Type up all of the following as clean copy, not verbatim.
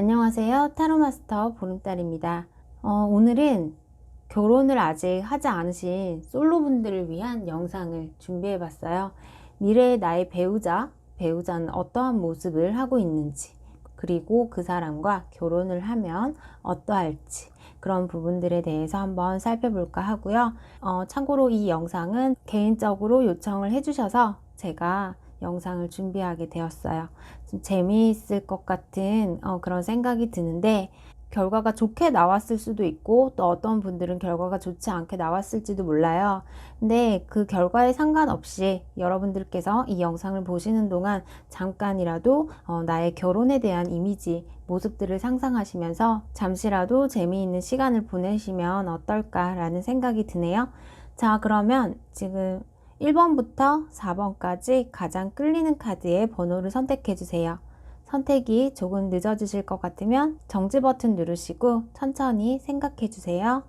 안녕하세요. 타로마스터 보름달입니다. 오늘은 결혼을 아직 하지 않으신 솔로분들을 위한 영상을 준비해 봤어요. 미래의 나의 배우자는 어떠한 모습을 하고 있는지, 그리고 그 사람과 결혼을 하면 어떠할지, 그런 부분들에 대해서 한번 살펴볼까 하고요. 참고로 이 영상은 개인적으로 요청을 해주셔서 제가 영상을 준비하게 되었어요. 좀 재미있을 것 같은 그런 생각이 드는데, 결과가 좋게 나왔을 수도 있고 또 어떤 분들은 결과가 좋지 않게 나왔을지도 몰라요. 근데 그 결과에 상관없이 여러분들께서 이 영상을 보시는 동안 잠깐이라도 나의 결혼에 대한 이미지, 모습들을 상상하시면서 잠시라도 재미있는 시간을 보내시면 어떨까라는 생각이 드네요. 자, 그러면 지금 1번부터 4번까지 가장 끌리는 카드의 번호를 선택해 주세요. 선택이 조금 늦어지실 것 같으면 정지 버튼 누르시고 천천히 생각해 주세요.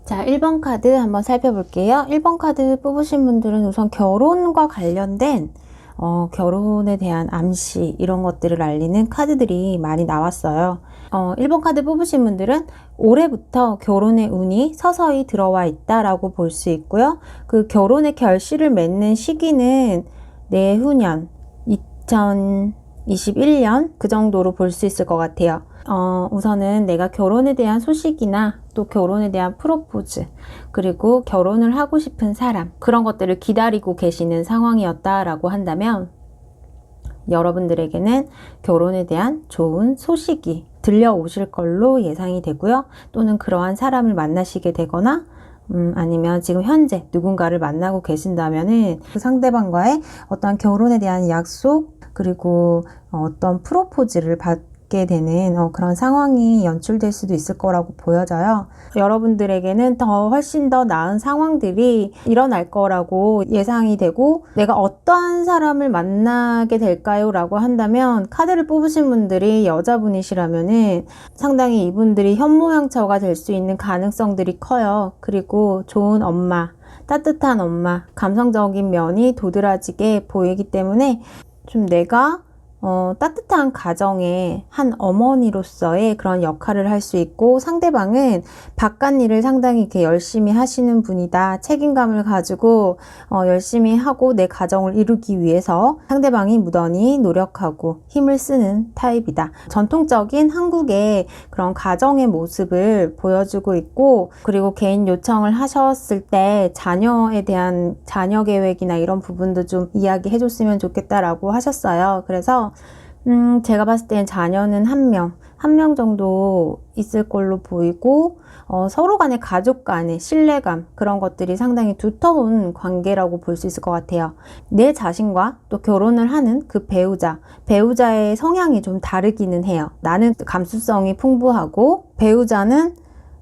자, 1번 카드 한번 살펴볼게요. 1번 카드 뽑으신 분들은 우선 결혼과 관련된 결혼에 대한 암시, 이런 것들을 알리는 카드들이 많이 나왔어요. 1번 카드 뽑으신 분들은 올해부터 결혼의 운이 서서히 들어와 있다라고 볼 수 있고요. 그 결혼의 결실을 맺는 시기는 내후년 2021년 그 정도로 볼 수 있을 것 같아요. 우선은 내가 결혼에 대한 소식이나 또 결혼에 대한 프로포즈, 그리고 결혼을 하고 싶은 사람, 그런 것들을 기다리고 계시는 상황이었다라고 한다면 여러분들에게는 결혼에 대한 좋은 소식이 들려오실 걸로 예상이 되고요. 또는 그러한 사람을 만나시게 되거나 아니면 지금 현재 누군가를 만나고 계신다면은 그 상대방과의 어떤 결혼에 대한 약속, 그리고 어떤 프로포즈를 받게 되는 그런 상황이 연출될 수도 있을 거라고 보여져요. 여러분들에게는 훨씬 더 나은 상황들이 일어날 거라고 예상이 되고, 내가 어떠한 사람을 만나게 될까요? 라고 한다면 카드를 뽑으신 분들이 여자분이시라면은 상당히 이분들이 현모양처가 될 수 있는 가능성들이 커요. 그리고 좋은 엄마, 따뜻한 엄마, 감성적인 면이 도드라지게 보이기 때문에 좀 내가 따뜻한 가정의 한 어머니로서의 그런 역할을 할 수 있고, 상대방은 바깥일을 상당히 이렇게 열심히 하시는 분이다. 책임감을 가지고 열심히 하고 내 가정을 이루기 위해서 상대방이 무던히 노력하고 힘을 쓰는 타입이다. 전통적인 한국의 그런 가정의 모습을 보여주고 있고, 그리고 개인 요청을 하셨을 때 자녀에 대한 자녀 계획이나 이런 부분도 좀 이야기해 줬으면 좋겠다라고 하셨어요. 그래서 제가 봤을 땐 자녀는 한 명 정도 있을 걸로 보이고, 서로 간의 가족 간의 신뢰감, 그런 것들이 상당히 두터운 관계라고 볼 수 있을 것 같아요. 내 자신과 또 결혼을 하는 그 배우자의 성향이 좀 다르기는 해요. 나는 감수성이 풍부하고 배우자는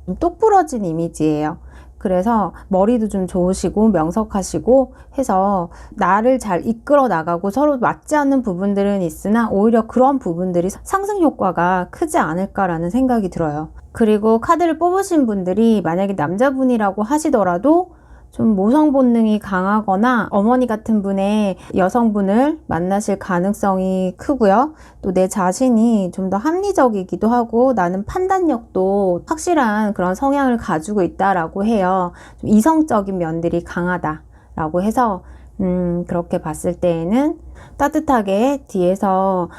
좀 똑부러진 이미지예요. 그래서 머리도 좀 좋으시고 명석하시고 해서 나를 잘 이끌어 나가고, 서로 맞지 않는 부분들은 있으나 오히려 그런 부분들이 상승 효과가 크지 않을까라는 생각이 들어요. 그리고 카드를 뽑으신 분들이 만약에 남자분이라고 하시더라도 좀 모성 본능이 강하거나 어머니 같은 분의 여성분을 만나실 가능성이 크고요. 또 내 자신이 좀 더 합리적이기도 하고, 나는 판단력도 확실한 그런 성향을 가지고 있다라고 해요. 좀 이성적인 면들이 강하다라고 해서 그렇게 봤을 때에는 따뜻하게 뒤에서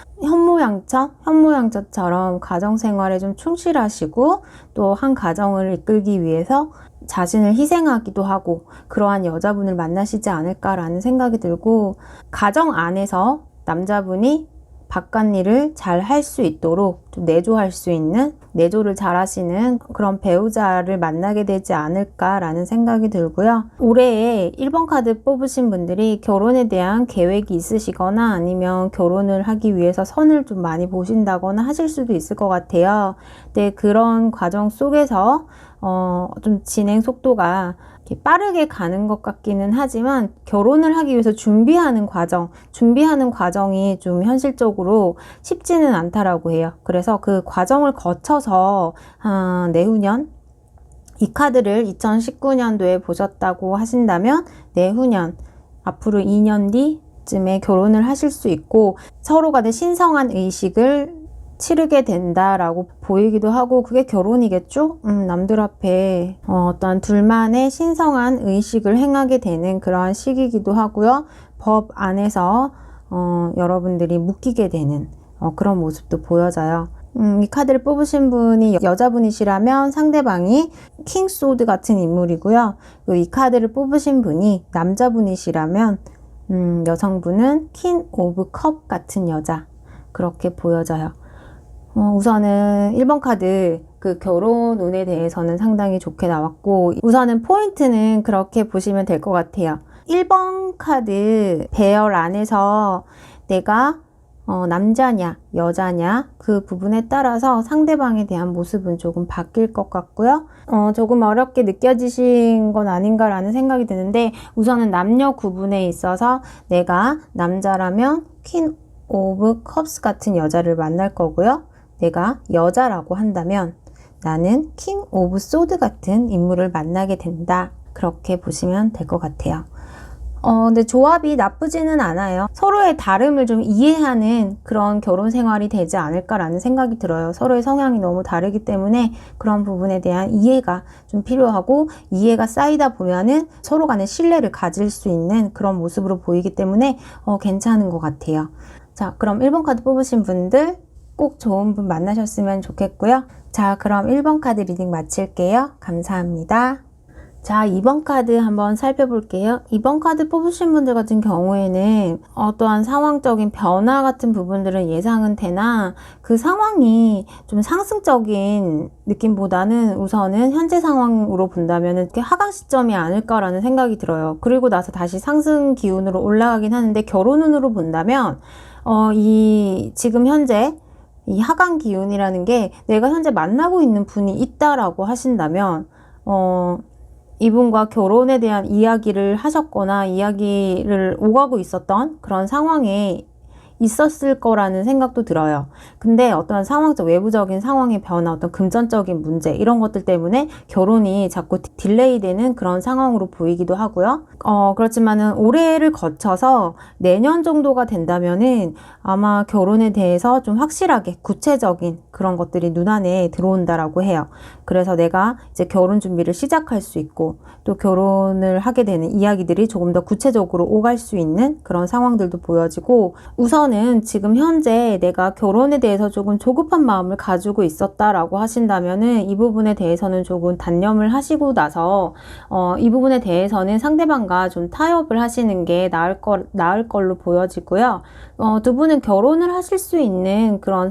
현모양처처럼 가정생활에 좀 충실하시고, 또 한 가정을 이끌기 위해서 자신을 희생하기도 하고, 그러한 여자분을 만나시지 않을까라는 생각이 들고, 가정 안에서 남자분이 바깥일을 잘 할 수 있도록 좀 내조할 수 있는, 내조를 잘 하시는 그런 배우자를 만나게 되지 않을까라는 생각이 들고요. 올해에 1번 카드 뽑으신 분들이 결혼에 대한 계획이 있으시거나 아니면 결혼을 하기 위해서 선을 좀 많이 보신다거나 하실 수도 있을 것 같아요. 근데 그런 과정 속에서 좀 진행 속도가 빠르게 가는 것 같기는 하지만, 결혼을 하기 위해서 준비하는 과정이 좀 현실적으로 쉽지는 않다라고 해요. 그래서 그 과정을 거쳐서 내후년, 이 카드를 2019년도에 보셨다고 하신다면 내후년 앞으로 2년 뒤쯤에 결혼을 하실 수 있고 서로 간에 신성한 의식을 치르게 된다라고 보이기도 하고, 그게 결혼이겠죠? 남들 앞에 어떤 둘만의 신성한 의식을 행하게 되는 그러한 시기이기도 하고요. 법 안에서 여러분들이 묶이게 되는 그런 모습도 보여져요. 이 카드를 뽑으신 분이 여자분이시라면 상대방이 킹 소드 같은 인물이고요. 이 카드를 뽑으신 분이 남자분이시라면 여성분은 퀸 오브 컵 같은 여자, 그렇게 보여져요. 우선은 1번 카드 그 결혼 운에 대해서는 상당히 좋게 나왔고, 우선은 포인트는 그렇게 보시면 될 것 같아요. 1번 카드 배열 안에서 내가 남자냐 여자냐 그 부분에 따라서 상대방에 대한 모습은 조금 바뀔 것 같고요. 조금 어렵게 느껴지신 건 아닌가라는 생각이 드는데, 우선은 남녀 구분에 있어서 내가 남자라면 퀸 오브 컵스 같은 여자를 만날 거고요. 내가 여자라고 한다면 나는 킹 오브 소드 같은 인물을 만나게 된다, 그렇게 보시면 될 것 같아요. 근데 조합이 나쁘지는 않아요. 서로의 다름을 좀 이해하는 그런 결혼 생활이 되지 않을까라는 생각이 들어요. 서로의 성향이 너무 다르기 때문에 그런 부분에 대한 이해가 좀 필요하고, 이해가 쌓이다 보면은 서로 간의 신뢰를 가질 수 있는 그런 모습으로 보이기 때문에 괜찮은 것 같아요. 자, 그럼 1번 카드 뽑으신 분들 꼭 좋은 분 만나셨으면 좋겠고요. 자, 그럼 1번 카드 리딩 마칠게요. 감사합니다. 자, 2번 카드 한번 살펴볼게요. 2번 카드 뽑으신 분들 같은 경우에는 어떠한 상황적인 변화 같은 부분들은 예상은 되나, 그 상황이 좀 상승적인 느낌보다는 우선은 현재 상황으로 본다면 하강 시점이 아닐까라는 생각이 들어요. 그리고 나서 다시 상승 기운으로 올라가긴 하는데, 결혼 운으로 본다면 지금 현재 이 하강 기운이라는 게 내가 현재 만나고 있는 분이 있다라고 하신다면 이분과 결혼에 대한 이야기를 하셨거나 이야기를 오가고 있었던 그런 상황에 있었을 거라는 생각도 들어요. 근데 어떤 상황적 외부적인 상황의 변화, 어떤 금전적인 문제 이런 것들 때문에 결혼이 자꾸 딜레이 되는 그런 상황으로 보이기도 하고요. 그렇지만은 올해를 거쳐서 내년 정도가 된다면은 아마 결혼에 대해서 좀 확실하게 구체적인 그런 것들이 눈안에 들어온다라고 해요. 그래서 내가 이제 결혼 준비를 시작할 수 있고, 또 결혼을 하게 되는 이야기들이 조금 더 구체적으로 오갈 수 있는 그런 상황들도 보여지고, 우선은 지금 현재 내가 결혼에 대해서 조금 조급한 마음을 가지고 있었다라고 하신다면은 이 부분에 대해서는 조금 단념을 하시고 나서 이 부분에 대해서는 상대방과 좀 타협을 하시는 게 나을 걸로 보여지고요. 두 분은 결혼을 하실 수 있는 그런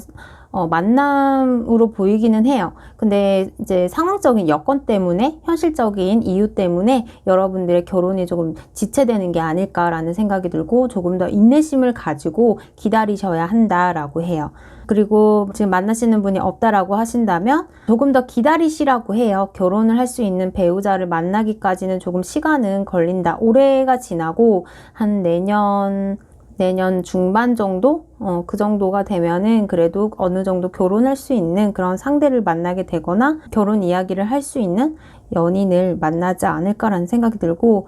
만남으로 보이기는 해요. 근데 이제 상황적인 여건 때문에, 현실적인 이유 때문에 여러분들의 결혼이 조금 지체되는 게 아닐까라는 생각이 들고, 조금 더 인내심을 가지고 기다리셔야 한다라고 해요. 그리고 지금 만나시는 분이 없다라고 하신다면 조금 더 기다리시라고 해요. 결혼을 할 수 있는 배우자를 만나기까지는 조금 시간은 걸린다. 올해가 지나고 한 내년 중반 정도? 그 정도가 되면은 그래도 어느 정도 결혼할 수 있는 그런 상대를 만나게 되거나 결혼 이야기를 할 수 있는 연인을 만나지 않을까라는 생각이 들고,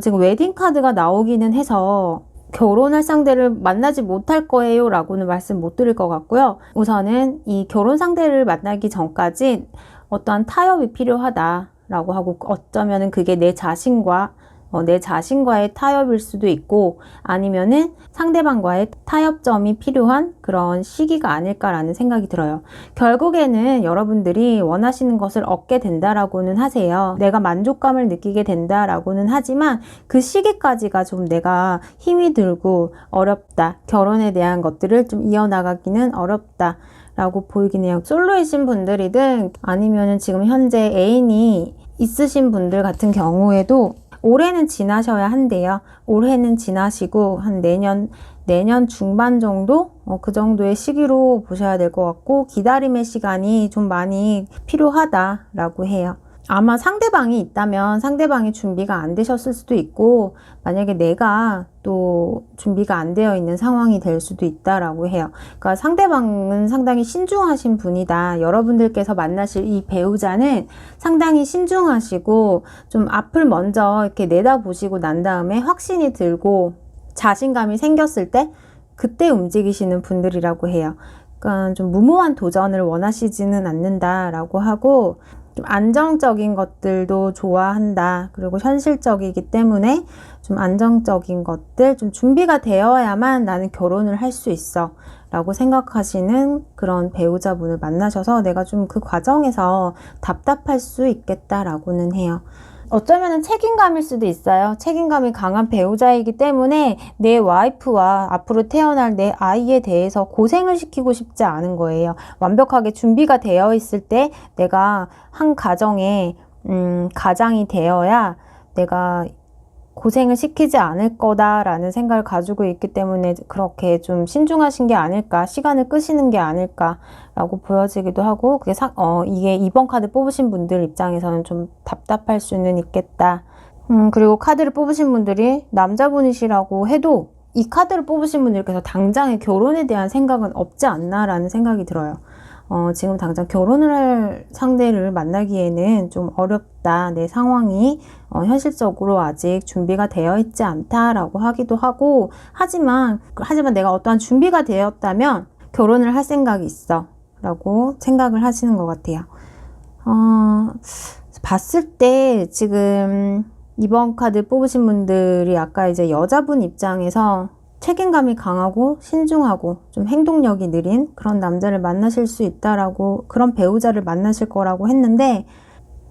지금 웨딩 카드가 나오기는 해서 결혼할 상대를 만나지 못할 거예요 라고는 말씀 못 드릴 것 같고요. 우선은 이 결혼 상대를 만나기 전까지 어떠한 타협이 필요하다라고 하고, 어쩌면은 그게 내 자신과의 타협일 수도 있고, 아니면은 상대방과의 타협점이 필요한 그런 시기가 아닐까라는 생각이 들어요. 결국에는 여러분들이 원하시는 것을 얻게 된다라고는 하세요. 내가 만족감을 느끼게 된다라고는 하지만 그 시기까지가 좀 내가 힘이 들고 어렵다. 결혼에 대한 것들을 좀 이어나가기는 어렵다 라고 보이긴 해요. 솔로이신 분들이든 아니면은 지금 현재 애인이 있으신 분들 같은 경우에도 올해는 지나셔야 한대요. 올해는 지나시고 한 내년 중반 정도? 그 정도의 시기로 보셔야 될 것 같고, 기다림의 시간이 좀 많이 필요하다라고 해요. 아마 상대방이 있다면 상대방이 준비가 안 되셨을 수도 있고, 만약에 내가 또 준비가 안 되어 있는 상황이 될 수도 있다라고 해요. 그러니까 상대방은 상당히 신중하신 분이다. 여러분들께서 만나실 이 배우자는 상당히 신중하시고 좀 앞을 먼저 이렇게 내다보시고 난 다음에 확신이 들고 자신감이 생겼을 때 그때 움직이시는 분들이라고 해요. 그러니까 좀 무모한 도전을 원하시지는 않는다라고 하고, 좀 안정적인 것들도 좋아한다. 그리고 현실적이기 때문에 좀 안정적인 것들, 좀 준비가 되어야만 나는 결혼을 할 수 있어 라고 생각하시는 그런 배우자분을 만나셔서 내가 좀 그 과정에서 답답할 수 있겠다라고는 해요. 어쩌면 책임감일 수도 있어요. 책임감이 강한 배우자이기 때문에 내 와이프와 앞으로 태어날 내 아이에 대해서 고생을 시키고 싶지 않은 거예요. 완벽하게 준비가 되어 있을 때 내가 한 가정에 가장이 되어야 내가 고생을 시키지 않을 거다라는 생각을 가지고 있기 때문에 그렇게 좀 신중하신 게 아닐까, 시간을 끄시는 게 아닐까라고 보여지기도 하고, 그게 이게 2번 카드 뽑으신 분들 입장에서는 좀 답답할 수는 있겠다. 그리고 카드를 뽑으신 분들이 남자분이시라고 해도 이 카드를 뽑으신 분들께서 당장의 결혼에 대한 생각은 없지 않나라는 생각이 들어요. 지금 당장 결혼을 할 상대를 만나기에는 좀 어렵다. 내 상황이 현실적으로 아직 준비가 되어 있지 않다라고 하기도 하고, 하지만 내가 어떠한 준비가 되었다면 결혼을 할 생각이 있어 라고 생각을 하시는 것 같아요. 봤을 때 지금 2번 카드 뽑으신 분들이 아까 이제 여자분 입장에서 책임감이 강하고 신중하고 좀 행동력이 느린 그런 남자를 만나실 수 있다라고, 그런 배우자를 만나실 거라고 했는데,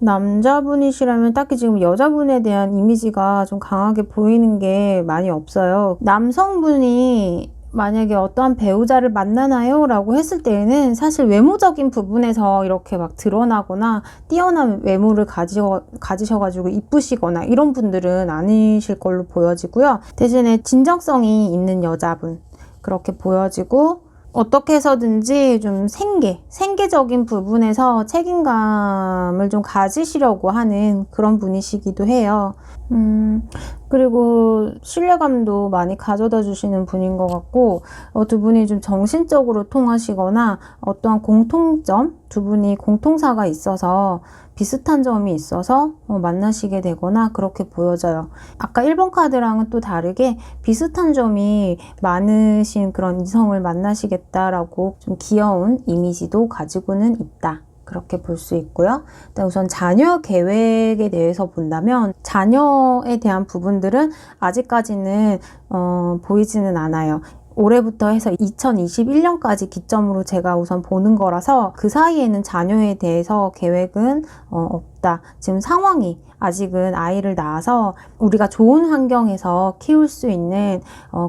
남자분이시라면 딱히 지금 여자분에 대한 이미지가 좀 강하게 보이는 게 많이 없어요. 남성분이 만약에 어떠한 배우자를 만나나요? 라고 했을 때에는 사실 외모적인 부분에서 이렇게 막 드러나거나 뛰어난 외모를 가지셔가지고 이쁘시거나 이런 분들은 아니실 걸로 보여지고요. 대신에 진정성이 있는 여자분, 그렇게 보여지고, 어떻게 해서든지 좀 생계적인 부분에서 책임감을 좀 가지시려고 하는 그런 분이시기도 해요. 그리고 신뢰감도 많이 가져다 주시는 분인 것 같고, 두 분이 좀 정신적으로 통하시거나 어떠한 공통점, 두 분이 공통사가 있어서 비슷한 점이 있어서 만나시게 되거나 그렇게 보여져요. 아까 1번 카드랑은 또 다르게 비슷한 점이 많으신 그런 이성을 만나시겠다라고 좀 귀여운 이미지도 가지고는 있다. 그렇게 볼 수 있고요. 일단 우선 자녀 계획에 대해서 본다면 자녀에 대한 부분들은 아직까지는 보이지는 않아요. 올해부터 해서 2021년까지 기점으로 제가 우선 보는 거라서 그 사이에는 자녀에 대해서 계획은 없다. 지금 상황이 아직은 아이를 낳아서 우리가 좋은 환경에서 키울 수 있는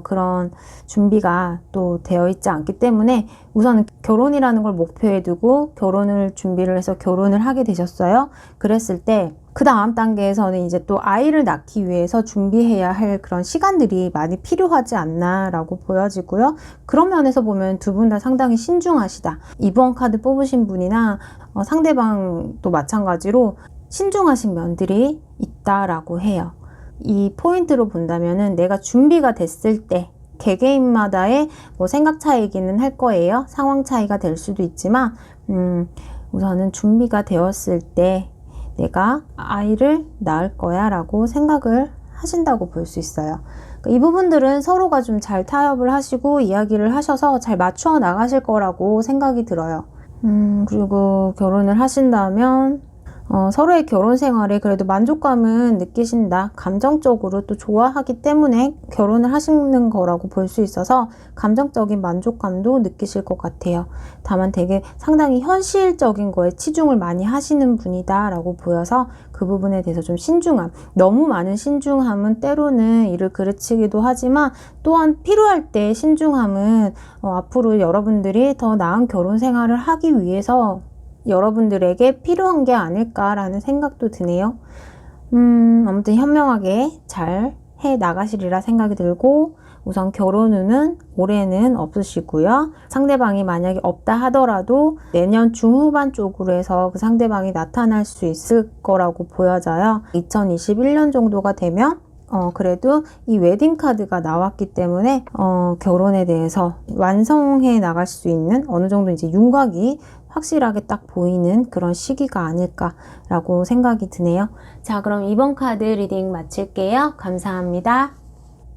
그런 준비가 또 되어 있지 않기 때문에 우선은 결혼이라는 걸 목표에 두고 결혼을 준비를 해서 결혼을 하게 되셨어요. 그랬을 때 그 다음 단계에서는 이제 또 아이를 낳기 위해서 준비해야 할 그런 시간들이 많이 필요하지 않나 라고 보여지고요. 그런 면에서 보면 두 분 다 상당히 신중하시다. 2번 카드 뽑으신 분이나 상대방도 마찬가지로 신중하신 면들이 있다라고 해요. 이 포인트로 본다면은 내가 준비가 됐을 때 개개인마다의 생각 차이기는 할 거예요. 상황 차이가 될 수도 있지만 우선은 준비가 되었을 때 내가 아이를 낳을 거야 라고 생각을 하신다고 볼 수 있어요. 이 부분들은 서로가 좀 잘 타협을 하시고 이야기를 하셔서 잘 맞추어 나가실 거라고 생각이 들어요. 그리고 결혼을 하신다면 서로의 결혼 생활에 그래도 만족감은 느끼신다. 감정적으로 또 좋아하기 때문에 결혼을 하시는 거라고 볼 수 있어서 감정적인 만족감도 느끼실 것 같아요. 다만 되게 상당히 현실적인 거에 치중을 많이 하시는 분이다 라고 보여서 그 부분에 대해서 좀 신중함, 너무 많은 신중함은 때로는 이를 그르치기도 하지만 또한 필요할 때 신중함은 앞으로 여러분들이 더 나은 결혼 생활을 하기 위해서 여러분들에게 필요한 게 아닐까라는 생각도 드네요. 아무튼 현명하게 잘 해 나가시리라 생각이 들고, 우선 결혼 운은 올해는 없으시고요. 상대방이 만약에 없다 하더라도 내년 중후반 쪽으로 해서 그 상대방이 나타날 수 있을 거라고 보여져요. 2021년 정도가 되면 그래도 이 웨딩 카드가 나왔기 때문에 결혼에 대해서 완성해 나갈 수 있는 어느 정도 이제 윤곽이 확실하게 딱 보이는 그런 시기가 아닐까라고 생각이 드네요. 자, 그럼 이번 카드 리딩 마칠게요. 감사합니다.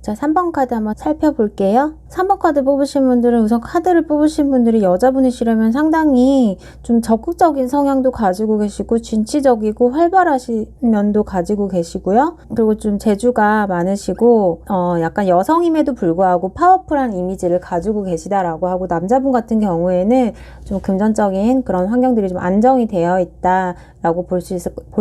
자, 3번 카드 한번 살펴볼게요. 3번 카드 뽑으신 분들은 우선 카드를 뽑으신 분들이 여자분이시라면 상당히 좀 적극적인 성향도 가지고 계시고 진취적이고 활발하신 면도 가지고 계시고요. 그리고 좀 재주가 많으시고 약간 여성임에도 불구하고 파워풀한 이미지를 가지고 계시다라고 하고, 남자분 같은 경우에는 좀 금전적인 그런 환경들이 좀 안정이 되어 있다라고 볼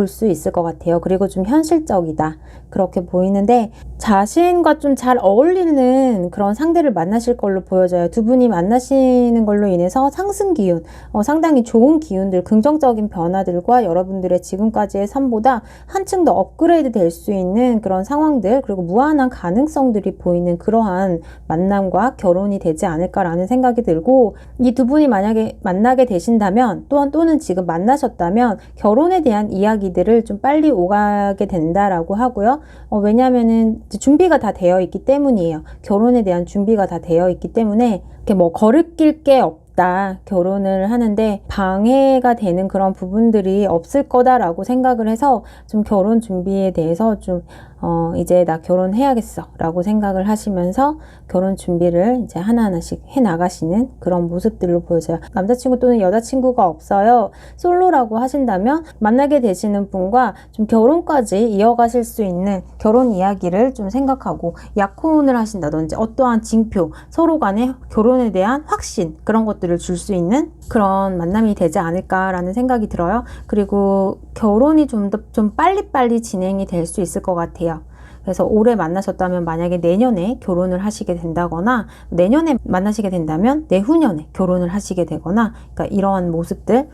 수 있을 것 같아요. 그리고 좀 현실적이다 그렇게 보이는데, 자신과 좀 잘 어울리는 그런 상대를 만나실 걸로 보여져요. 두 분이 만나시는 걸로 인해서 상승 기운, 상당히 좋은 기운들, 긍정적인 변화들과 여러분들의 지금까지의 삶보다 한층 더 업그레이드 될 수 있는 그런 상황들, 그리고 무한한 가능성들이 보이는 그러한 만남과 결혼이 되지 않을까라는 생각이 들고, 이 두 분이 만약에 만나게 되신다면, 또는 지금 만나셨다면 결혼에 대한 이야기들을 좀 빨리 오가게 된다라고 하고요. 왜냐하면은 준비가 다 되어 있기 때문이에요. 결혼에 대한 준비가 다 되어 있기 때문에 이렇게 뭐 거리낄 게 없다, 결혼을 하는데 방해가 되는 그런 부분들이 없을 거다라고 생각을 해서 좀 결혼 준비에 대해서 좀 이제 나 결혼해야겠어 라고 생각을 하시면서 결혼 준비를 이제 하나하나씩 해 나가시는 그런 모습들로 보여져요. 남자친구 또는 여자친구가 없어요. 솔로라고 하신다면 만나게 되시는 분과 좀 결혼까지 이어가실 수 있는 결혼 이야기를 좀 생각하고 약혼을 하신다든지 어떠한 징표, 서로 간의 결혼에 대한 확신, 그런 것들을 줄 수 있는 그런 만남이 되지 않을까라는 생각이 들어요. 그리고 결혼이 좀 빨리빨리 진행이 될 수 있을 것 같아요. 그래서 올해 만나셨다면 만약에 내년에 결혼을 하시게 된다거나, 내년에 만나시게 된다면 내후년에 결혼을 하시게 되거나, 그러니까 이러한 모습들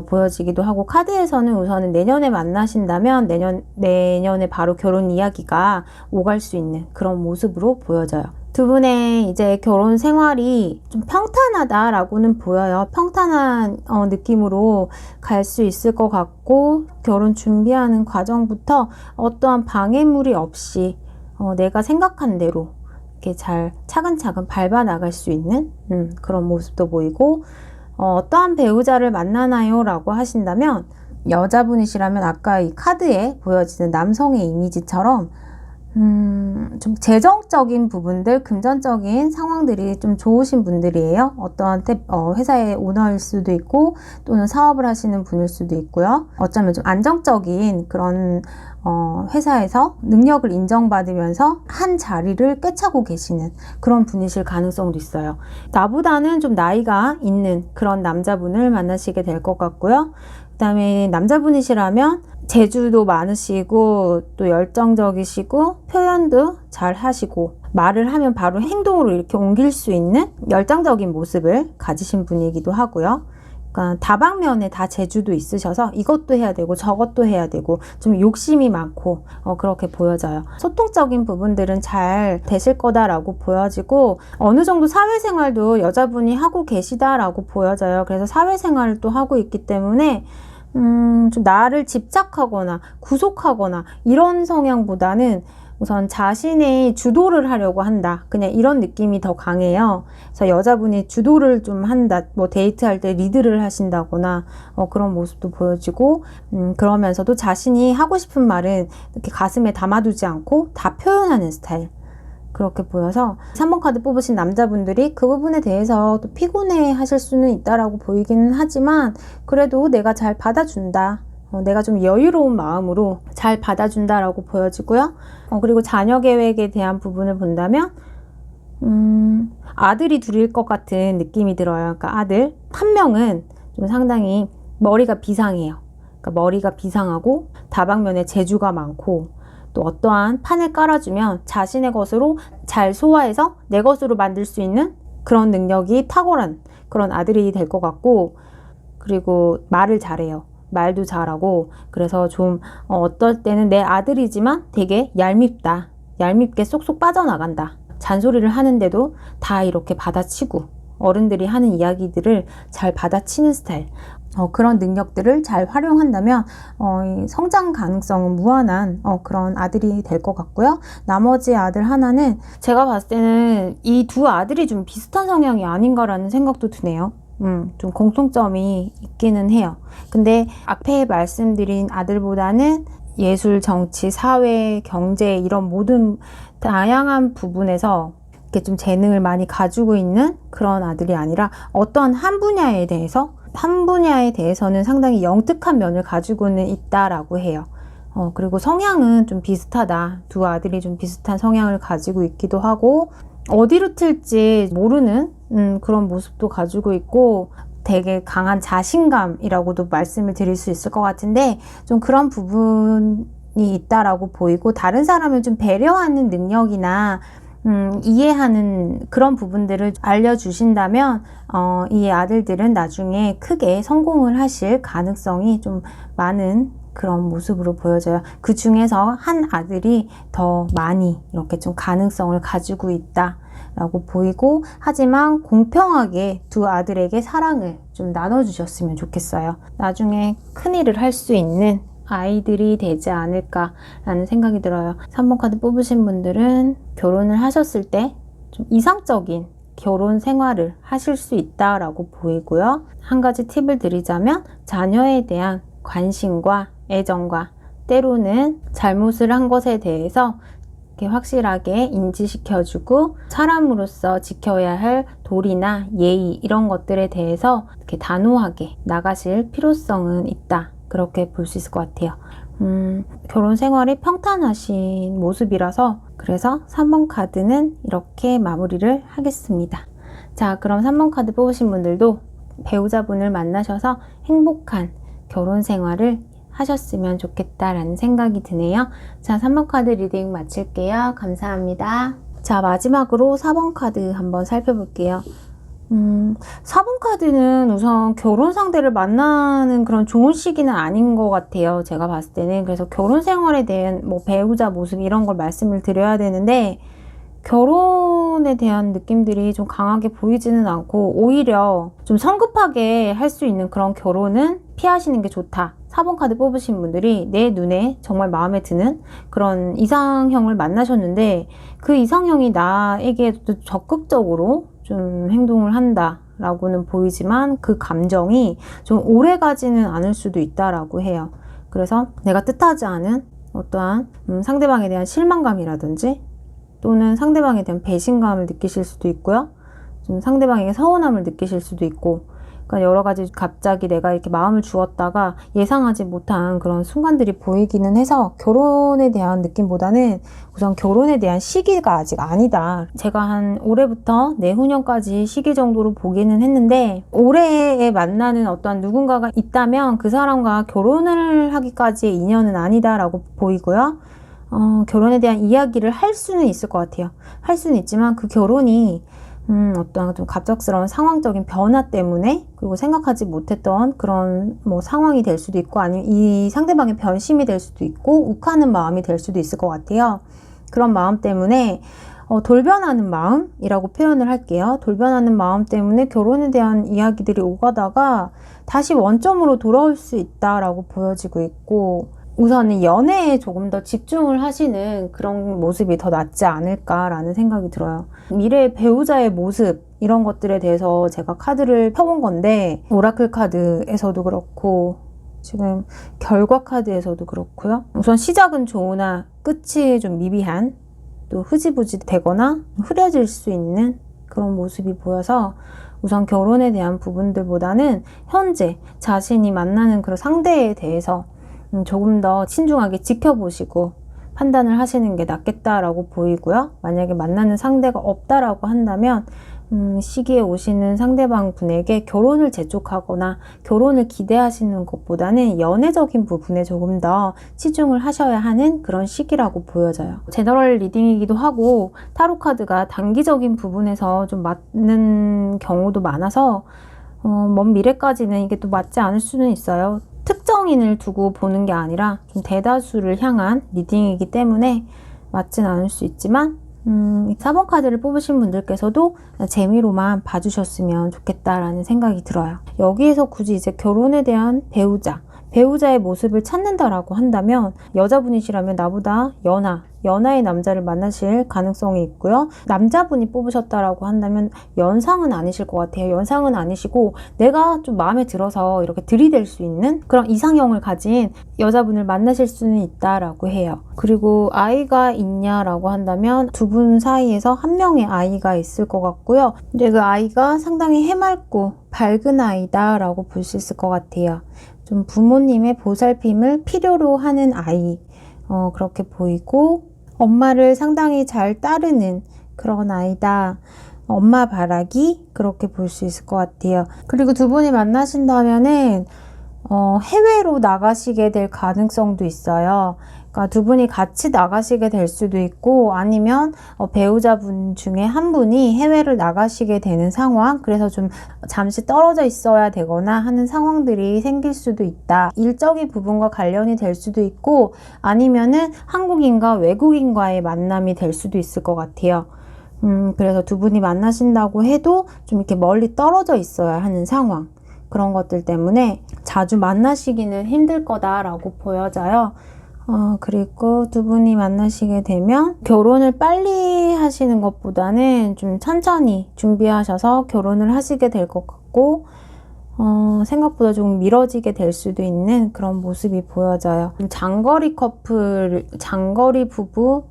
보여지기도 하고, 카드에서는 우선은 내년에 만나신다면 내년에 바로 결혼 이야기가 오갈 수 있는 그런 모습으로 보여져요. 두 분의 이제 결혼 생활이 좀 평탄하다라고는 보여요. 평탄한 느낌으로 갈 수 있을 것 같고, 결혼 준비하는 과정부터 어떠한 방해물이 없이 내가 생각한 대로 이렇게 잘 차근차근 밟아 나갈 수 있는 그런 모습도 보이고, 어떠한 배우자를 만나나요? 라고 하신다면, 여자분이시라면 아까 이 카드에 보여지는 남성의 이미지처럼 좀 재정적인 부분들, 금전적인 상황들이 좀 좋으신 분들이에요. 어떠한 회사의 오너일 수도 있고, 또는 사업을 하시는 분일 수도 있고요. 어쩌면 좀 안정적인 그런 회사에서 능력을 인정받으면서 한 자리를 꿰차고 계시는 그런 분이실 가능성도 있어요. 나보다는 좀 나이가 있는 그런 남자분을 만나시게 될 것 같고요. 그 다음에 남자분이시라면 재주도 많으시고 또 열정적이시고 표현도 잘 하시고, 말을 하면 바로 행동으로 이렇게 옮길 수 있는 열정적인 모습을 가지신 분이기도 하고요. 그러니까 다방면에 다 재주도 있으셔서 이것도 해야 되고 저것도 해야 되고 좀 욕심이 많고 그렇게 보여져요. 소통적인 부분들은 잘 되실 거다라고 보여지고, 어느 정도 사회생활도 여자분이 하고 계시다라고 보여져요. 그래서 사회생활을 또 하고 있기 때문에 좀 나를 집착하거나 구속하거나 이런 성향보다는 우선 자신의 주도를 하려고 한다, 그냥 이런 느낌이 더 강해요. 그래서 여자분이 주도를 좀 한다, 뭐 데이트할 때 리드를 하신다거나 그런 모습도 보여지고, 그러면서도 자신이 하고 싶은 말은 이렇게 가슴에 담아두지 않고 다 표현하는 스타일, 그렇게 보여서 3번 카드 뽑으신 남자분들이 그 부분에 대해서 또 피곤해 하실 수는 있다라고 보이기는 하지만, 그래도 내가 잘 받아준다, 내가 좀 여유로운 마음으로 잘 받아준다라고 보여지고요. 그리고 자녀 계획에 대한 부분을 본다면 아들이 둘일 것 같은 느낌이 들어요. 그러니까 아들 한 명은 좀 상당히 머리가 비상해요. 그러니까 머리가 비상하고 다방면에 재주가 많고, 또 어떠한 판을 깔아주면 자신의 것으로 잘 소화해서 내 것으로 만들 수 있는 그런 능력이 탁월한 그런 아들이 될 것 같고, 그리고 말을 잘해요. 말도 잘하고, 그래서 좀 어떨 때는 내 아들이지만 되게 얄밉다, 얄밉게 쏙쏙 빠져나간다, 잔소리를 하는데도 다 이렇게 받아치고 어른들이 하는 이야기들을 잘 받아치는 스타일. 그런 능력들을 잘 활용한다면 이 성장 가능성은 무한한 그런 아들이 될 것 같고요. 나머지 아들 하나는 제가 봤을 때는 이 두 아들이 좀 비슷한 성향이 아닌가라는 생각도 드네요. 좀 공통점이 있기는 해요. 근데 앞에 말씀드린 아들보다는 예술, 정치, 사회, 경제 이런 모든 다양한 부분에서 이렇게 좀 재능을 많이 가지고 있는 그런 아들이 아니라 어떤 한 분야에 대해서는 상당히 영특한 면을 가지고는 있다라고 해요. 그리고 성향은 좀 비슷하다. 두 아들이 좀 비슷한 성향을 가지고 있기도 하고 어디로 튈지 모르는 그런 모습도 가지고 있고 되게 강한 자신감이라고도 말씀을 드릴 수 있을 것 같은데 좀 그런 부분이 있다라고 보이고 다른 사람을 좀 배려하는 능력이나 이해하는 그런 부분들을 알려주신다면 이 아들들은 나중에 크게 성공을 하실 가능성이 좀 많은 그런 모습으로 보여져요. 그 중에서 한 아들이 더 많이 이렇게 좀 가능성을 가지고 있다라고 보이고 하지만 공평하게 두 아들에게 사랑을 좀 나눠주셨으면 좋겠어요. 나중에 큰일을 할 수 있는 아이들이 되지 않을까라는 생각이 들어요. 3번 카드 뽑으신 분들은 결혼을 하셨을 때 좀 이상적인 결혼 생활을 하실 수 있다라고 보이고요. 한 가지 팁을 드리자면 자녀에 대한 관심과 애정과 때로는 잘못을 한 것에 대해서 이렇게 확실하게 인지시켜주고 사람으로서 지켜야 할 도리나 예의 이런 것들에 대해서 이렇게 단호하게 나가실 필요성은 있다. 그렇게 볼 수 있을 것 같아요. 결혼 생활이 평탄하신 모습이라서 그래서 3번 카드는 이렇게 마무리를 하겠습니다. 자, 그럼 3번 카드 뽑으신 분들도 배우자분을 만나셔서 행복한 결혼 생활을 하셨으면 좋겠다라는 생각이 드네요. 자, 3번 카드 리딩 마칠게요. 감사합니다. 자, 마지막으로 4번 카드 한번 살펴볼게요. 4번 카드는 우선 결혼 상대를 만나는 그런 좋은 시기는 아닌 것 같아요. 제가 봤을 때는. 그래서 결혼 생활에 대한 배우자 모습 이런 걸 말씀을 드려야 되는데 결혼에 대한 느낌들이 좀 강하게 보이지는 않고 오히려 좀 성급하게 할 수 있는 그런 결혼은 피하시는 게 좋다. 4번 카드 뽑으신 분들이 내 눈에 정말 마음에 드는 그런 이상형을 만나셨는데 그 이상형이 나에게 적극적으로 좀 행동을 한다라고는 보이지만 그 감정이 좀 오래 가지는 않을 수도 있다라고 해요. 그래서 내가 뜻하지 않은 어떠한 상대방에 대한 실망감이라든지 또는 상대방에 대한 배신감을 느끼실 수도 있고요. 좀 상대방에게 서운함을 느끼실 수도 있고 그러니까 여러 가지 갑자기 내가 이렇게 마음을 주었다가 예상하지 못한 그런 순간들이 보이기는 해서 결혼에 대한 느낌보다는 우선 결혼에 대한 시기가 아직 아니다. 제가 한 올해부터 내후년까지 시기 정도로 보기는 했는데 올해에 만나는 어떤 누군가가 있다면 그 사람과 결혼을 하기까지의 인연은 아니다라고 보이고요. 결혼에 대한 이야기를 할 수는 있을 것 같아요. 할 수는 있지만 그 결혼이 어떤 좀 갑작스러운 상황적인 변화 때문에 그리고 생각하지 못했던 그런 상황이 될 수도 있고 아니면 이 상대방의 변심이 될 수도 있고 욱하는 마음이 될 수도 있을 것 같아요. 그런 마음 때문에 돌변하는 마음이라고 표현을 할게요. 돌변하는 마음 때문에 결혼에 대한 이야기들이 오가다가 다시 원점으로 돌아올 수 있다라고 보여지고 있고 우선은 연애에 조금 더 집중을 하시는 그런 모습이 더 낫지 않을까라는 생각이 들어요. 미래의 배우자의 모습 이런 것들에 대해서 제가 카드를 펴본 건데 오라클 카드에서도 그렇고 지금 결과 카드에서도 그렇고요. 우선 시작은 좋으나 끝이 좀 미비한 또 흐지부지 되거나 흐려질 수 있는 그런 모습이 보여서 우선 결혼에 대한 부분들보다는 현재 자신이 만나는 그런 상대에 대해서 조금 더 신중하게 지켜보시고 판단을 하시는 게 낫겠다라고 보이고요. 만약에 만나는 상대가 없다라고 한다면 시기에 오시는 상대방 분에게 결혼을 재촉하거나 결혼을 기대하시는 것보다는 연애적인 부분에 조금 더 치중을 하셔야 하는 그런 시기라고 보여져요. 제너럴 리딩이기도 하고 타로 카드가 단기적인 부분에서 좀 맞는 경우도 많아서 먼 미래까지는 이게 또 맞지 않을 수는 있어요. 특정인을 두고 보는 게 아니라 좀 대다수를 향한 리딩이기 때문에 맞진 않을 수 있지만 4번 카드를 뽑으신 분들께서도 재미로만 봐주셨으면 좋겠다라는 생각이 들어요. 여기에서 굳이 이제 결혼에 대한 배우자의 모습을 찾는다라고 한다면 여자분이시라면 나보다 연하의 남자를 만나실 가능성이 있고요. 남자분이 뽑으셨다라고 한다면 연상은 아니실 것 같아요. 연상은 아니시고 내가 좀 마음에 들어서 이렇게 들이댈 수 있는 그런 이상형을 가진 여자분을 만나실 수는 있다라고 해요. 그리고 아이가 있냐라고 한다면 두 분 사이에서 한 명의 아이가 있을 것 같고요. 근데 그 아이가 상당히 해맑고 밝은 아이다라고 볼 수 있을 것 같아요. 좀 부모님의 보살핌을 필요로 하는 아이, 그렇게 보이고 엄마를 상당히 잘 따르는 그런 아이다. 엄마 바라기 그렇게 볼 수 있을 것 같아요. 그리고 두 분이 만나신다면은 해외로 나가시게 될 가능성도 있어요. 그러니까 두 분이 같이 나가시게 될 수도 있고 아니면 배우자분 중에 한 분이 해외를 나가시게 되는 상황, 그래서 좀 잠시 떨어져 있어야 되거나 하는 상황들이 생길 수도 있다. 일적인 부분과 관련이 될 수도 있고 아니면은 한국인과 외국인과의 만남이 될 수도 있을 것 같아요. 그래서 두 분이 만나신다고 해도 좀 이렇게 멀리 떨어져 있어야 하는 상황, 그런 것들 때문에 자주 만나시기는 힘들 거다라고 보여져요. 그리고 두 분이 만나시게 되면 결혼을 빨리 하시는 것보다는 좀 천천히 준비하셔서 결혼을 하시게 될 것 같고 생각보다 좀 미뤄지게 될 수도 있는 그런 모습이 보여져요. 장거리 커플, 장거리 부부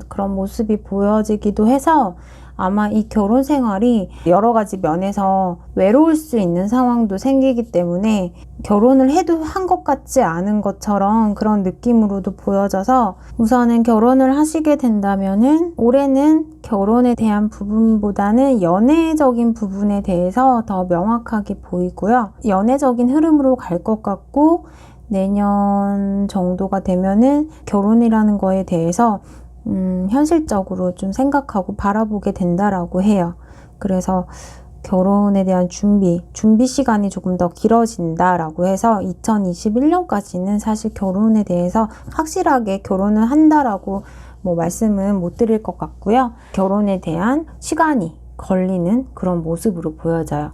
그런 모습이 보여지기도 해서 아마 이 결혼 생활이 여러 가지 면에서 외로울 수 있는 상황도 생기기 때문에 결혼을 해도 한 것 같지 않은 것처럼 그런 느낌으로도 보여져서 우선은 결혼을 하시게 된다면은 올해는 결혼에 대한 부분보다는 연애적인 부분에 대해서 더 명확하게 보이고요. 연애적인 흐름으로 갈 것 같고 내년 정도가 되면은 결혼이라는 거에 대해서 현실적으로 좀 생각하고 바라보게 된다라고 해요. 그래서 결혼에 대한 준비 시간이 조금 더 길어진다라고 해서 2021년까지는 사실 결혼에 대해서 확실하게 결혼을 한다라고 말씀은 못 드릴 것 같고요. 결혼에 대한 시간이 걸리는 그런 모습으로 보여져요.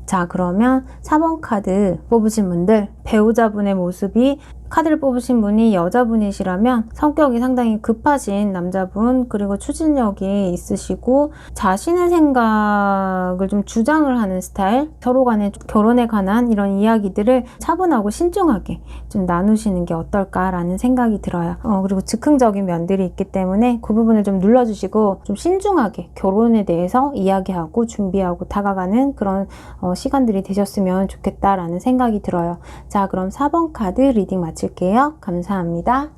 자, 그러면 4번 카드 뽑으신 분들, 배우자분의 모습이 카드를 뽑으신 분이 여자분이시라면 성격이 상당히 급하신 남자분, 그리고 추진력이 있으시고 자신의 생각을 좀 주장을 하는 스타일, 서로 간에 결혼에 관한 이런 이야기들을 차분하고 신중하게 좀 나누시는 게 어떨까라는 생각이 들어요. 그리고 즉흥적인 면들이 있기 때문에 그 부분을 좀 눌러주시고 좀 신중하게 결혼에 대해서 이야기하고 준비하고 다가가는 그런 시간들이 되셨으면 좋겠다라는 생각이 들어요. 자, 그럼 4번 카드 리딩 마칠게요. 감사합니다.